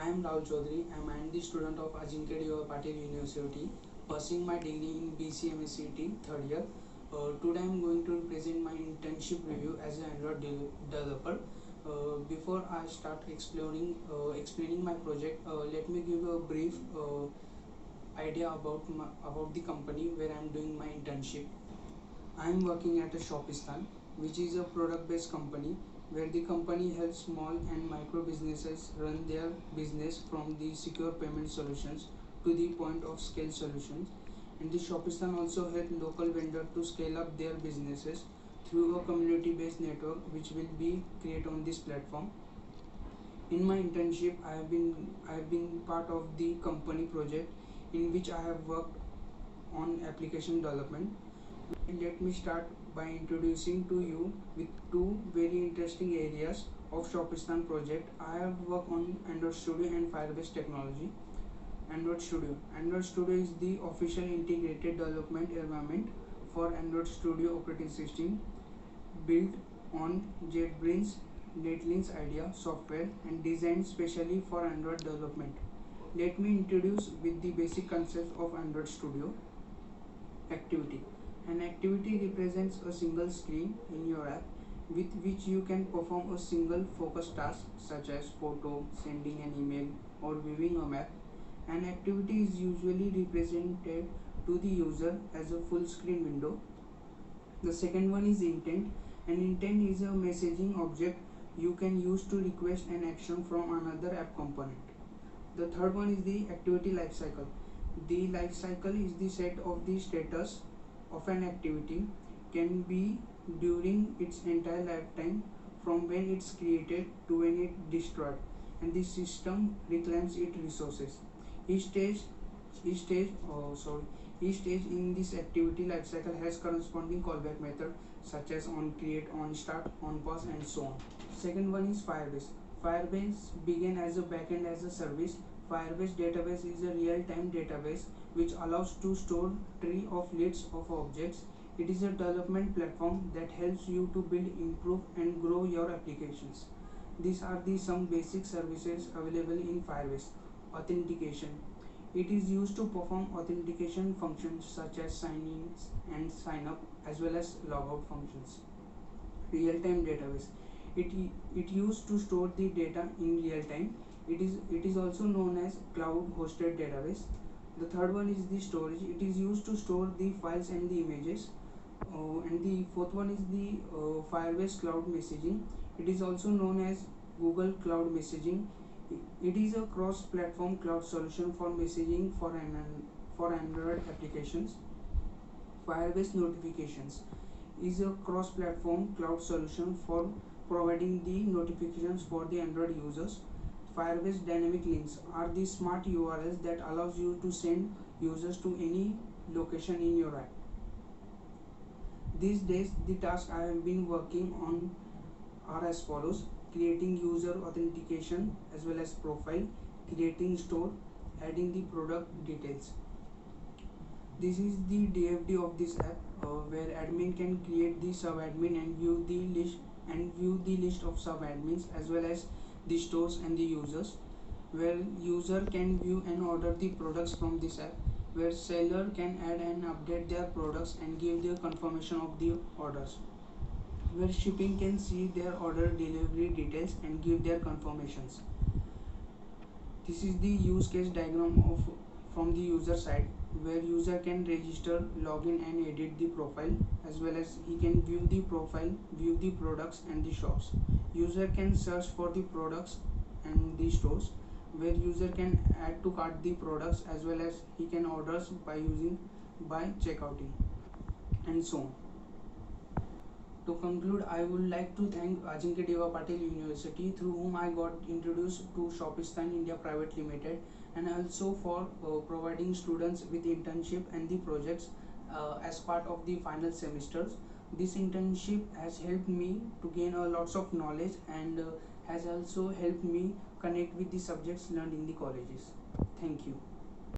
I am Rahul Chaudhary. I am the student of Ajinkya D.Y. Patil University, pursuing my degree in BCMSCT third year. Today I am going to present my internship review as an Android developer. Before I start explaining my project, let me give a brief idea about the company where I am doing my internship. I am working at a Shopistan, which is a product-based company where the company helps small and micro businesses run their business from the secure payment solutions to the point of scale solutions. And the Shopistan also helps local vendors to scale up their businesses through a community-based network which will be created on this platform. In my internship, I have been part of the company project in which I have worked on application development. Let me start by introducing to you with two very interesting areas of Shopistan project. I have worked on Android Studio and Firebase technology. Android Studio. Android Studio is the official integrated development environment for Android Studio operating system built on JetBrains NetLinks IDEA software and designed specially for Android development. Let me introduce with the basic concept of Android Studio. Activity. An activity represents a single screen in your app with which you can perform a single focused task such as photo, sending an email, or viewing a map. An activity is usually represented to the user as a full screen window. The second one is intent. An intent is a messaging object you can use to request an action from another app component. The third one is the activity lifecycle. The lifecycle is the set of the status of an activity can be during its entire lifetime from when it's created to when it's destroyed, and the system reclaims its resources. Each stage each stage each stage in this activity lifecycle has corresponding callback method such as on create, on start, on pause, and so on. Second one is Firebase. Firebase began as a backend as a service. Firebase database is a real-time database which allows to store tree of lists of objects. It is a development platform that helps you to build, improve, and grow your applications. These are the some basic services available in Firebase. Authentication. It is used to perform authentication functions such as sign in and sign up as well as logout functions. Real-time database. It used to store the data in real time. It is also known as cloud hosted database. The third one is the storage. It is used to store the files and the images. And the fourth one is the Firebase cloud messaging. It is also known as Google Cloud Messaging. It is a cross-platform cloud solution for messaging for Android applications. Firebase Notifications is a cross-platform cloud solution for providing the notifications for the Android users. Firebase Dynamic Links are the smart URLs that allows you to send users to any location in your app. These days, the tasks I have been working on are as follows: creating user authentication as well as profile, creating store, adding the product details. This is the DFD of this app where admin can create the sub-admin and view the list of sub-admins as well as the stores and the users, where user can view and order the products from this app, where seller can add and update their products and give their confirmation of the orders, where shipping can see their order delivery details and give their confirmations. This is the use case diagram from the user side, where user can register, login, and edit the profile, as well as he can view the profile, view the products and the shops. User can search for the products and the stores, where user can add to cart the products as well as he can orders by checkouting, and so on. To conclude, I would like to thank Ajinkya D.Y. Patil University, through whom I got introduced to Shopistan India Private Limited, and also for providing students with internship and the projects as part of the final semesters. This internship has helped me to gain a lots of knowledge and has also helped me connect with the subjects learned in the colleges. Thank you.